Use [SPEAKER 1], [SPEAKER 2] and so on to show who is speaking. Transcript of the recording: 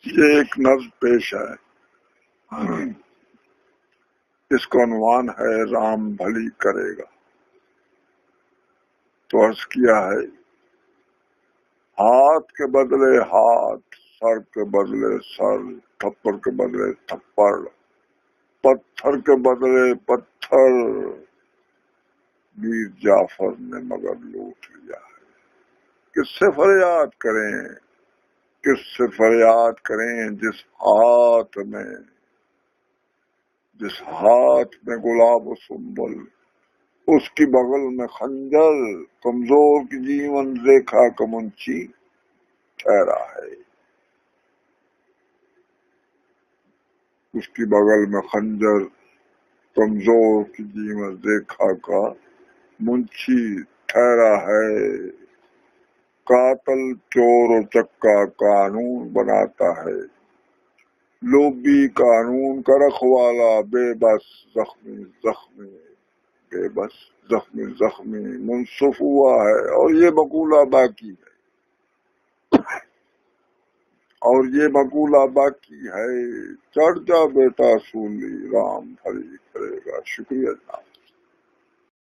[SPEAKER 1] یہ ایک نظم پیش ہے، اس کا عنوان ہے رام بھلی کرے گا۔ تو عرض کیا ہے، ہاتھ کے بدلے ہاتھ، سر کے بدلے سر، تھپڑ کے بدلے تھپڑ، پتھر کے بدلے پتھر، میر جعفر نے مگر لوٹ لیا ہے۔ کس سے فریاد کریں، کس سے فریاد کریں، جس ہاتھ میں گلاب و سنبل، اس کی بغل میں خنجر، کمزور کی جیون ریکھا کا منشی ٹھہرا ہے۔ اس کی بغل میں خنجر، کمزور کی جیون ریکھا کا منشی ٹھہرا ہے۔ قاتل چور و چکا قانون بناتا ہے، لوبی قانون کا رکھوالا، بے بس زخمی زخمی، بے بس زخمی زخمی منصف ہوا ہے۔ اور یہ مقولہ باقی ہے، چڑھ جا بیٹا سولی، رام بھلی کرے گا۔ شکریہ جناب۔